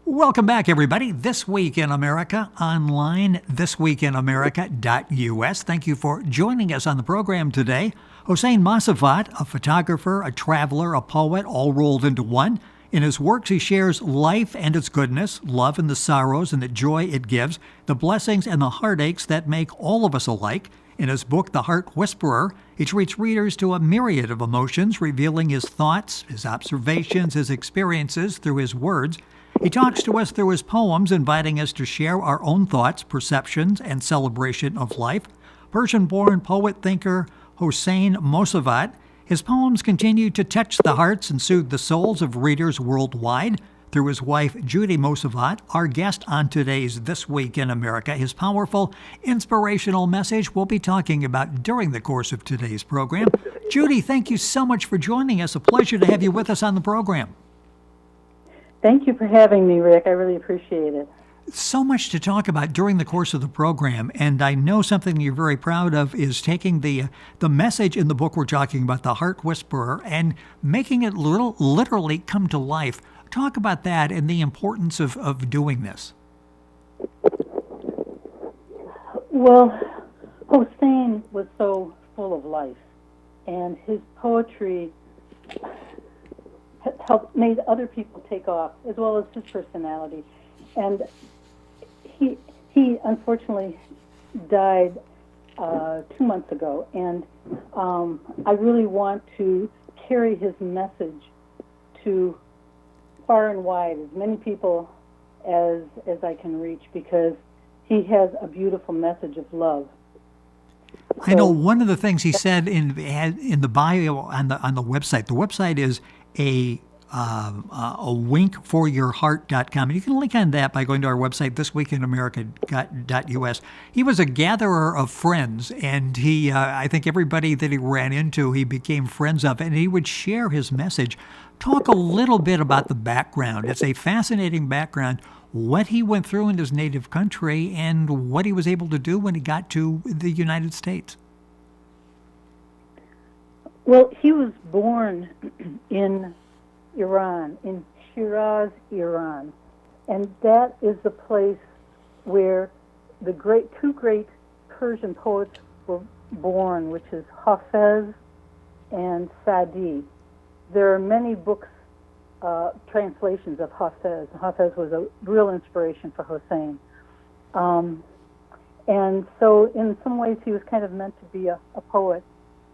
Welcome back, everybody. This Week in America online, thisweekinamerica.us. Thank you for joining us on the program today. Hosain Mosavat, a photographer, a traveler, a poet, all rolled into one. In his works, he shares life and its goodness, love and the sorrows and the joy it gives, the blessings and the heartaches that make all of us alike. In his book, The Heart Whisperer, he treats readers to a myriad of emotions, revealing his thoughts, his observations, his experiences through his words. He talks to us through his poems, inviting us to share our own thoughts, perceptions, and celebration of life. Persian-born poet-thinker Hosain Mosavat, his poems continue to touch the hearts and soothe the souls of readers worldwide. Through his wife, Judy Mosavat, our guest on today's This Week in America, his powerful, inspirational message we'll be talking about during the course of today's program. Judy, thank you so much for joining us. A pleasure to have you with us on the program. Thank you for having me, Rick. I really appreciate it. So much to talk about during the course of the program, and I know something you're very proud of is taking the message in the book we're talking about, The Heart Whisperer, and making it literally come to life. Talk about that and the importance of doing this. Well, Hosain was so full of life, and his poetry made other people take off, as well as his personality. And he unfortunately died 2 months ago, and I really want to carry his message to far and wide, as many people as I can reach, because he has a beautiful message of love. I know one of the things he said in the bio on the website. The website is a winkforyourheart.com. And you can link on that by going to our website, thisweekinamerica.us. He was a gatherer of friends, and he, I think everybody that he ran into, he became friends of, and he would share his message. Talk a little bit about the background. It's a fascinating background, what he went through in his native country and what he was able to do when he got to the United States. Well, he was born in Iran, in Shiraz, Iran, and that is the place where the two great Persian poets were born, which is Hafez and Sadi. There are many books, translations of Hafez. Hafez was a real inspiration for Hosain. And so in some ways he was kind of meant to be a poet.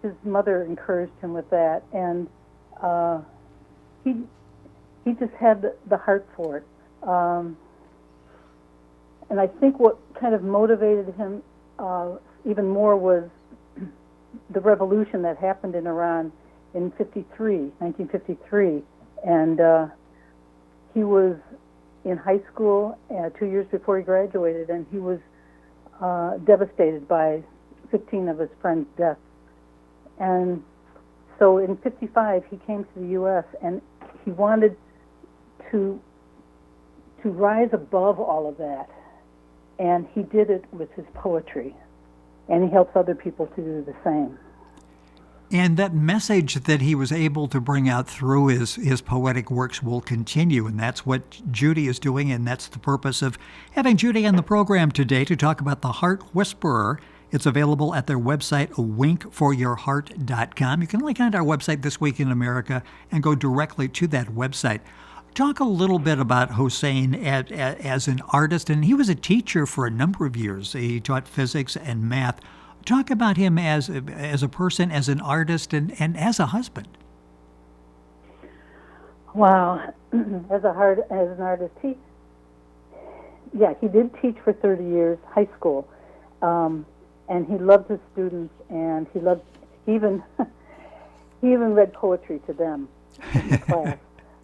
His mother encouraged him with that, and he just had the heart for it. And I think what kind of motivated him even more was the revolution that happened in Iran in 1953. And he was in high school 2 years before he graduated, and he was devastated by 15 of his friends' deaths. And so in 55, he came to the U.S., and he wanted to rise above all of that. And he did it with his poetry. And he helps other people to do the same. And that message that he was able to bring out through his poetic works will continue, and that's what Judy is doing, and that's the purpose of having Judy on the program today to talk about The Heart Whisperer. It's available at their website, winkforyourheart.com. You can link on to our website, This Week in America, and go directly to that website. Talk a little bit about Hosain as an artist, and he was a teacher for a number of years. He taught physics and math. Talk about him as a person, as an artist, and as a husband. Wow, as an artist, he did teach for 30 years, high school, and he loved his students, and he even read poetry to them in class.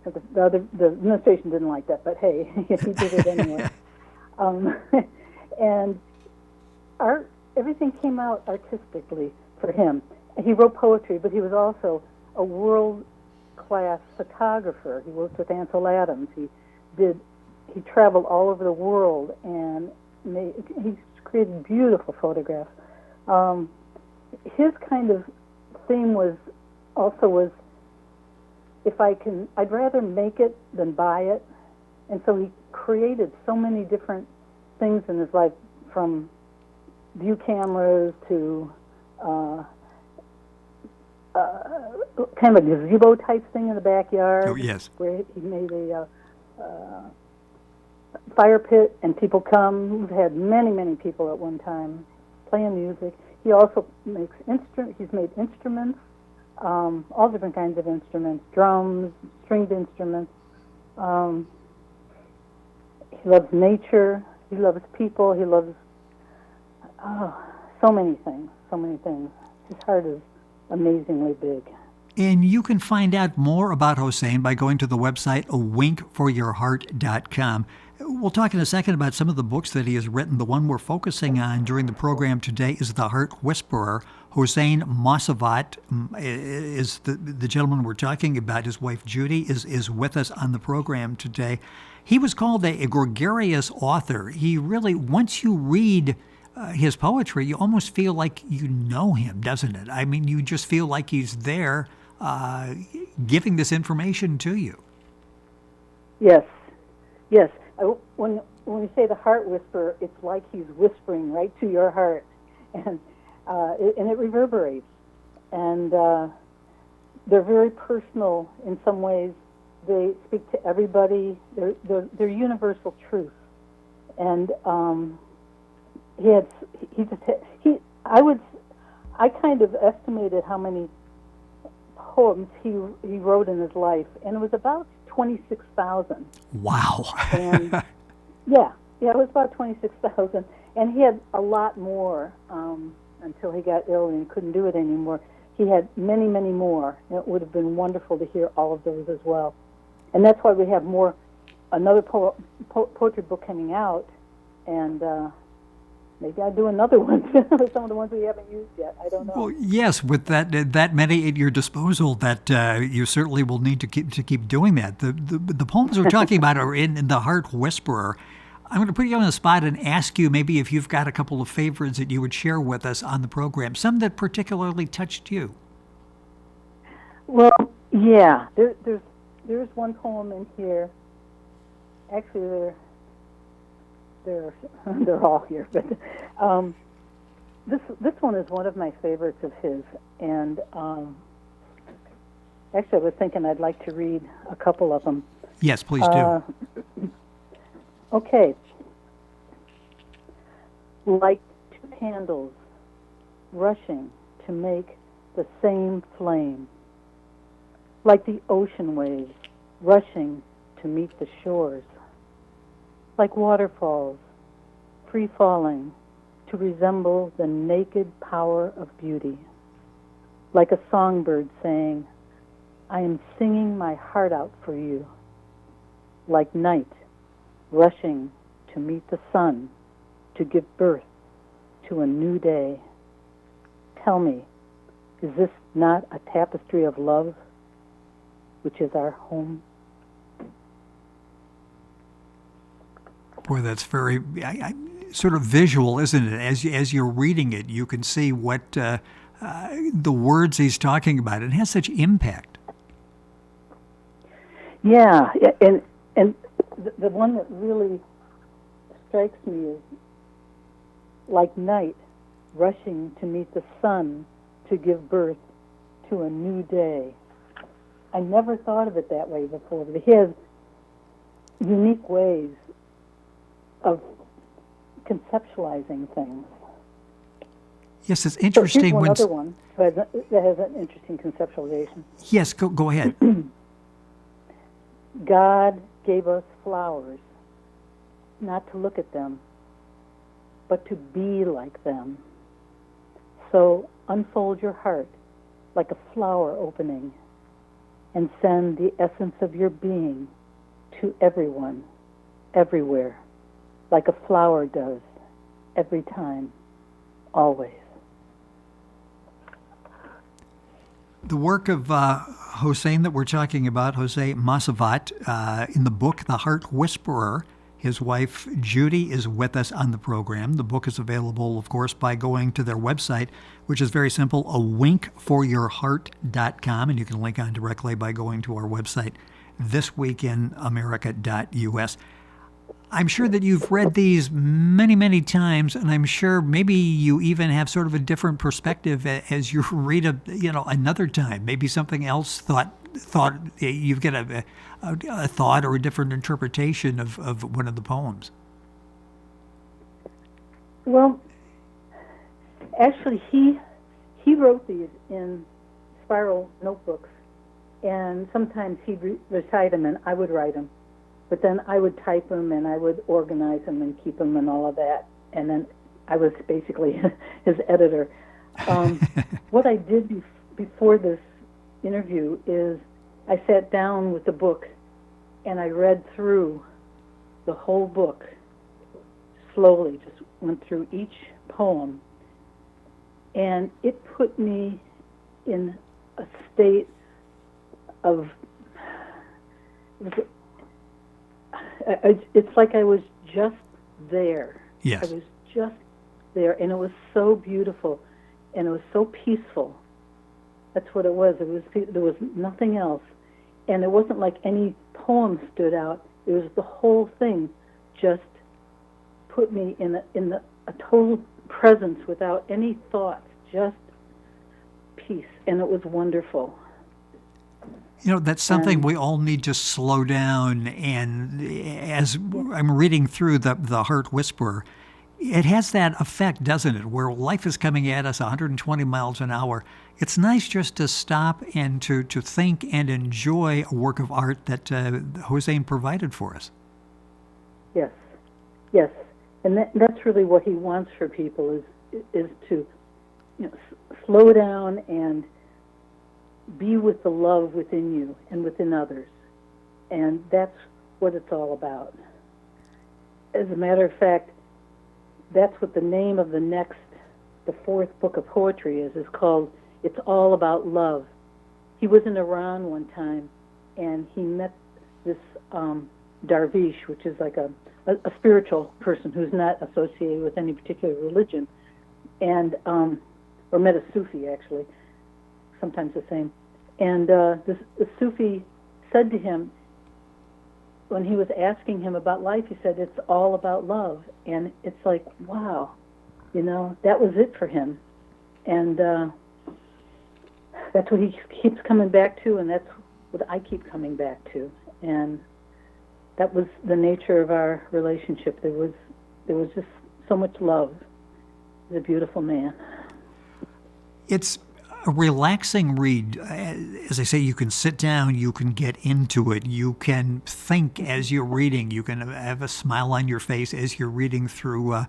The administration didn't like that, but hey, he did it anyway. And everything came out artistically for him. He wrote poetry, but he was also a world-class photographer. He worked with Ansel Adams. He traveled all over the world, and he created beautiful photographs. His kind of theme was if I'd rather make it than buy it. And so he created so many different things in his life, from view cameras to kind of a gazebo type thing in the backyard. Oh, yes. Where he made a fire pit, and people come. We've had many, many people at one time playing music. He also makes he's made instruments, all different kinds of instruments, drums, stringed instruments. He loves nature. He loves people. He loves so many things, so many things. His heart is amazingly big. And you can find out more about Hosain by going to the website awinkforyourheart.com. We'll talk in a second about some of the books that he has written. The one we're focusing on during the program today is The Heart Whisperer. Hosain Mosavat is the gentleman we're talking about. His wife, Judy, is with us on the program today. He was called a gregarious author. He really, once you read his poetry, you almost feel like you know him, doesn't it? I mean, you just feel like he's there giving this information to you. Yes, yes. When we say the heart whisperer, it's like he's whispering right to your heart, and it reverberates. And they're very personal in some ways. They speak to everybody. They're universal truth. And I kind of estimated how many poems he wrote in his life, and it was about 26,000. Wow. And yeah, it was about 26,000, and he had a lot more until he got ill and couldn't do it anymore. He had many, many more. It would have been wonderful to hear all of those as well, and that's why we have another poetry book coming out, and maybe I'll do another one with some of the ones we haven't used yet. I don't know. Well, yes, with that many at your disposal, that you certainly will need to keep doing that. The poems we're talking about are in The Heart Whisperer. I'm going to put you on the spot and ask you maybe if you've got a couple of favorites that you would share with us on the program, some that particularly touched you. Well, yeah, there's one poem in here. Actually, they're all here, but this one is one of my favorites of his, and actually I was thinking I'd like to read a couple of them. Yes, please do. Okay. Like two candles rushing to make the same flame, like the ocean waves rushing to meet the shores, like waterfalls, free-falling to resemble the naked power of beauty, like a songbird saying, I am singing my heart out for you, like night rushing to meet the sun to give birth to a new day. Tell me, is this not a tapestry of love, which is our home? Boy, that's very sort of visual, isn't it? As you're reading it, you can see what the words he's talking about. It has such impact. Yeah, and the one that really strikes me is like night rushing to meet the sun to give birth to a new day. I never thought of it that way before, but he has unique ways of conceptualizing things. Yes, it's interesting. So here's one other one that has an interesting conceptualization. Yes, go ahead. God gave us flowers, not to look at them, but to be like them. So unfold your heart like a flower opening and send the essence of your being to everyone, everywhere, like a flower does, every time, always. The work of Hosain that we're talking about, Hosain Mosavat, in the book The Heart Whisperer, his wife Judy is with us on the program. The book is available, of course, by going to their website, which is very simple, awinkforyourheart.com, and you can link on directly by going to our website thisweekinamerica.us. I'm sure that you've read these many, many times, and I'm sure maybe you even have sort of a different perspective as you read another time. Maybe something else thought you've got a thought or a different interpretation of one of the poems. Well, actually, he wrote these in spiral notebooks, and sometimes he'd recite them, and I would write them. But then I would type them, and I would organize them and keep them and all of that. And then I was basically his editor. What I did before this interview is I sat down with the book, and I read through the whole book slowly, just went through each poem. And it put me in a state of... It's like I was just there. Yes. I was just there, and it was so beautiful, and it was so peaceful. That's what it was. There was nothing else, and it wasn't like any poem stood out. It was the whole thing just put me in a total presence without any thoughts, just peace, and it was wonderful. That's something we all need to slow down. And as I'm reading through the Heart Whisperer, it has that effect, doesn't it, where life is coming at us 120 miles an hour. It's nice just to stop and to think and enjoy a work of art that Hosain provided for us. Yes, yes. And that's really what he wants for people is to slow down and be with the love within you and within others. And that's what it's all about. As a matter of fact, that's what the name of the fourth book of poetry is called It's All About Love. He was in Iran one time, and he met this Darvish, which is like a spiritual person who's not associated with any particular religion, and or met a Sufi, actually, sometimes the same. And the Sufi said to him, when he was asking him about life, he said, it's all about love. And it's like, wow, that was it for him. And that's what he keeps coming back to, and that's what I keep coming back to. And that was the nature of our relationship. There was just so much love. He's a beautiful man. It's a relaxing read. As I say, you can sit down, you can get into it, you can think as you're reading, you can have a smile on your face as you're reading through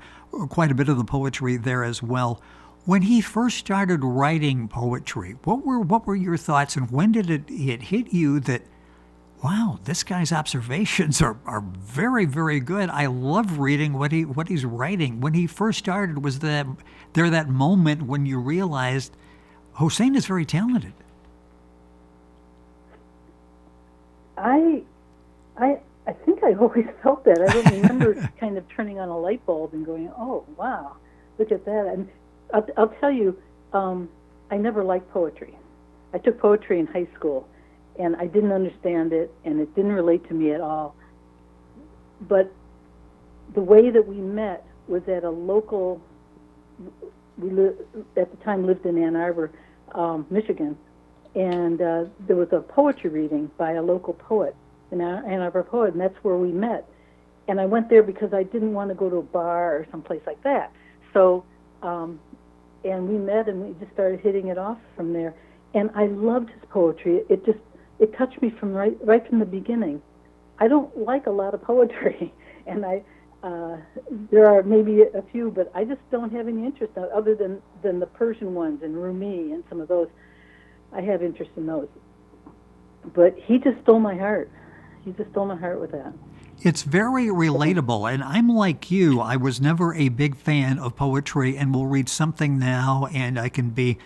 quite a bit of the poetry there as well. When he first started writing poetry, what were your thoughts, and when did it hit you that, wow, this guy's observations are very, very good. I love reading what he's writing. When he first started, was there that moment when you realized Hosain is very talented? I think I always felt that. I don't remember kind of turning on a light bulb and going, oh, wow, look at that. And I'll tell you, I never liked poetry. I took poetry in high school, and I didn't understand it, and it didn't relate to me at all. But the way that we met was at a local, at the time lived in Ann Arbor, Michigan, and there was a poetry reading by a local poet, an Ann Arbor poet, and that's where we met. And I went there because I didn't want to go to a bar or someplace like that. So, and we met, and we just started hitting it off from there. And I loved his poetry. It touched me from right from the beginning. I don't like a lot of poetry, and there are maybe a few, but I just don't have any interest other than the Persian ones and Rumi and some of those. I have interest in those. But he just stole my heart. He just stole my heart with that. It's very relatable, and I'm like you. I was never a big fan of poetry, and will read something now, and I can be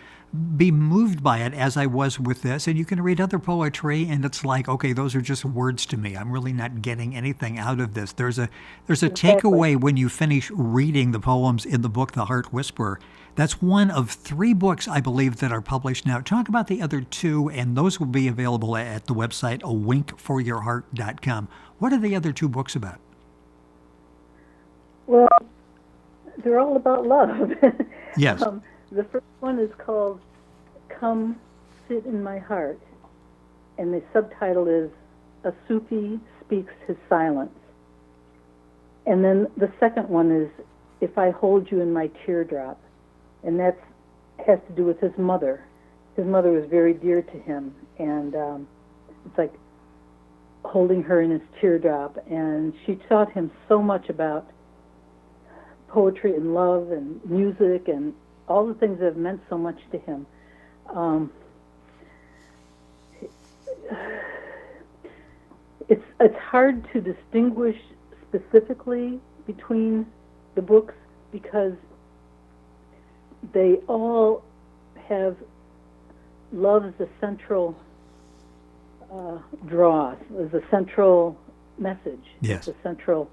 be moved by it as I was with this. And you can read other poetry, and it's like, okay, those are just words to me. I'm really not getting anything out of this. There's a takeaway when you finish reading the poems in the book, The Heart Whisperer. That's one of 3 books, I believe, that are published now. Talk about the other 2, and those will be available at the website, awinkforyourheart.com. What are the other 2 books about? Well, they're all about love. Yes. The first one is called Come Sit in My Heart, and the subtitle is A Sufi Speaks His Silence. And then the second one is If I Hold You in My Teardrop, and that has to do with his mother. His mother was very dear to him, and it's like holding her in his teardrop, and she taught him so much about poetry and love and music and all the things that have meant so much to him. It's hard to distinguish specifically between the books because they all have love as the central draw, as the central message. Yes. The central,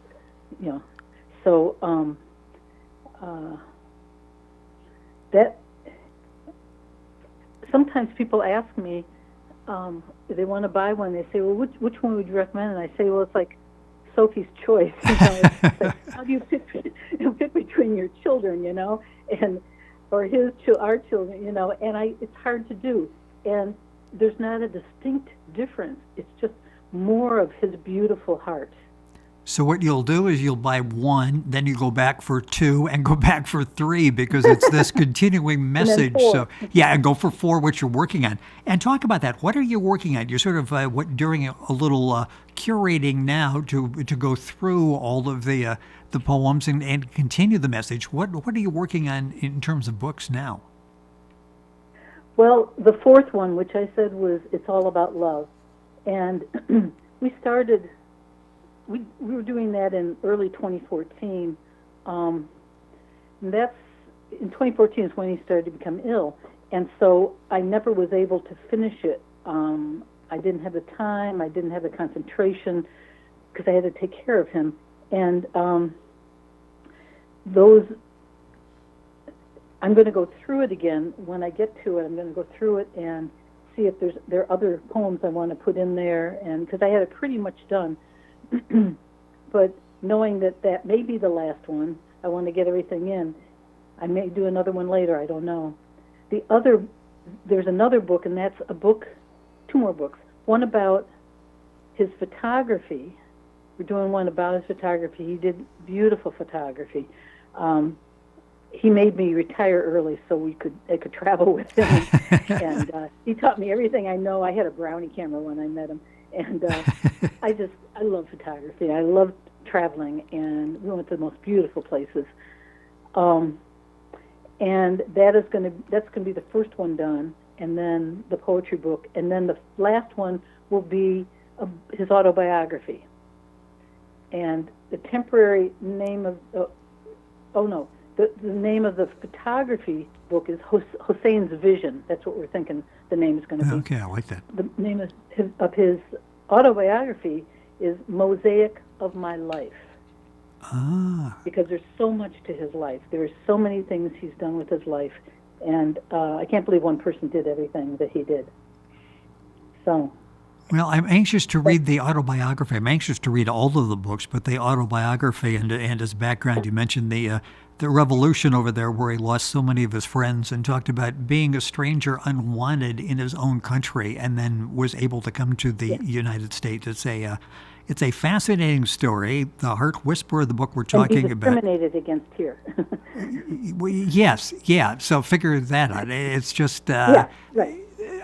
So that sometimes people ask me if they want to buy one. They say, "Well, which one would you recommend?" And I say, "Well, it's like Sophie's choice. It's like, how do you pick between your children, and or our children, And it's hard to do, and there's not a distinct difference. It's just more of his beautiful heart." So what you'll do is you'll buy 1, then you go back for 2, and go back for 3 because it's this continuing message. And then 4. So and go for 4, which you're working on. And talk about that. What are you working on? You're sort of doing a little curating now to go through all of the poems and continue the message. What are you working on in terms of books now? Well, the 4th one, which I said was It's All About Love, and we started. We were doing that in early 2014. And that's in 2014 is when he started to become ill, and so I never was able to finish it. I didn't have the time. I didn't have the concentration because I had to take care of him. And those, I'm going to go through it again when I get to it. I'm going to go through it and see if there are other poems I want to put in there, and because I had it pretty much done. But knowing that may be the last one, I want to get everything in. I may do another one later, I don't know. There's another book, and that's 2 more books. One about his photography. We're doing one about his photography. He did beautiful photography. He made me retire early so I could travel with him. And he taught me everything I know. I had a Brownie camera when I met him. And I love photography. I love traveling, and we went to the most beautiful places. And that's going to be the first one done, and then the poetry book, and then the last one will be his autobiography. And the temporary name of the name of the photography book is Hosain's Vision. That's what we're thinking the name is going to be. Okay, I like that. The name of his autobiography is Mosaic of My Life. Because there's so much to his life. There's so many things he's done with his life, and I can't believe one person did everything that he did. So. Well, I'm anxious to read the autobiography. I'm anxious to read all of the books, but the autobiography and his background. You mentioned the revolution over there where he lost so many of his friends and talked about being a stranger unwanted in his own country and then was able to come to the United States. It's a fascinating story. The Heart Whisperer, the book we're talking about. Discriminated against here. Yes, yeah. So figure that out. It's just right.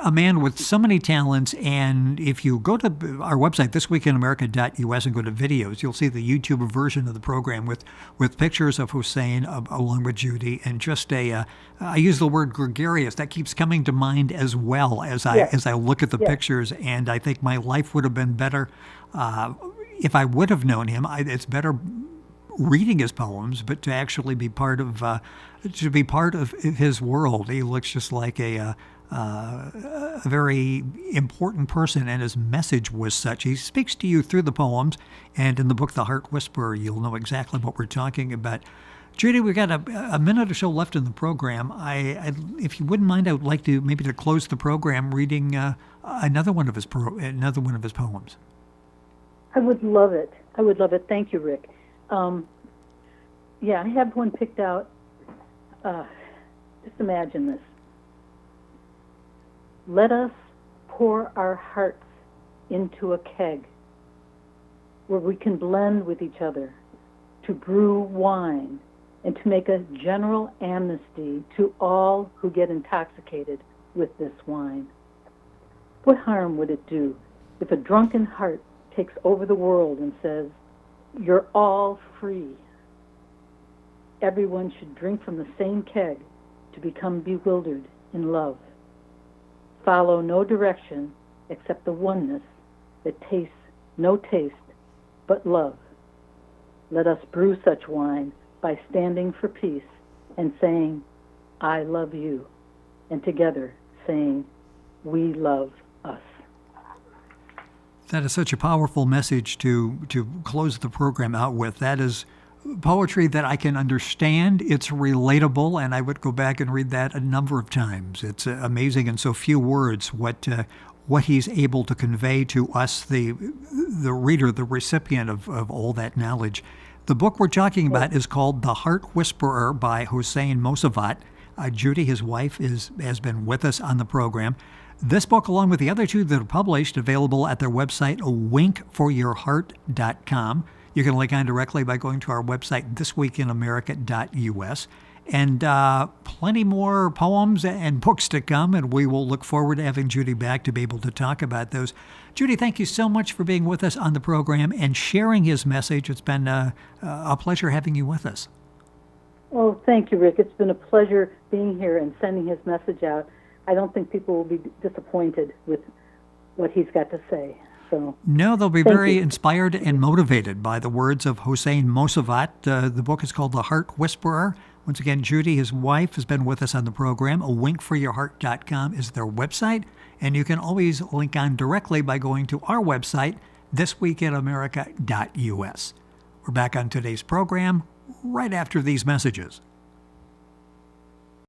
A man with so many talents, and if you go to our website, thisweekinamerica.us, and go to videos, you'll see the YouTube version of the program with pictures of Hosain along with Judy, and just I use the word gregarious. That keeps coming to mind as well as I look at the pictures, and I think my life would have been better if I would have known him. It's better reading his poems, but to actually be part of his world. He looks just like a very important person, and his message was such. He speaks to you through the poems, and in the book, The Heart Whisperer, you'll know exactly what we're talking about. Judy, we've got a minute or so left in the program. If you wouldn't mind, I would like to maybe to close the program reading another one of his poems. I would love it. I would love it. Thank you, Rick. I have one picked out. Just imagine this. Let us pour our hearts into a keg where we can blend with each other to brew wine and to make a general amnesty to all who get intoxicated with this wine. What harm would it do if a drunken heart takes over the world and says, "You're all free"? Everyone should drink from the same keg to become bewildered in love. Follow no direction except the oneness that tastes no taste but love. Let us brew such wine by standing for peace and saying, "I love you," and together saying, "We love us." That is such a powerful message to close the program out with. That is poetry that I can understand. It's relatable, and I would go back and read that a number of times. It's amazing in so few words what he's able to convey to us, the reader, the recipient of all that knowledge. The book we're talking about is called The Heart Whisperer by Hosain Mosavat. Judy, his wife, has been with us on the program. This book, along with the other two that are published, available at their website, winkforyourheart.com. You can link on directly by going to our website, thisweekinamerica.us. And plenty more poems and books to come, and we will look forward to having Judy back to be able to talk about those. Judy, thank you so much for being with us on the program and sharing his message. It's been a pleasure having you with us. Oh, thank you, Rick. It's been a pleasure being here and sending his message out. I don't think people will be disappointed with what he's got to say. So, no, they'll be very inspired and motivated by the words of Hosain Mosavat. The book is called The Heart Whisperer. Once again, Judy, his wife, has been with us on the program. winkforyourheart.com is their website, and you can always link on directly by going to our website, thisweekinamerica.us. We're back on today's program right after these messages.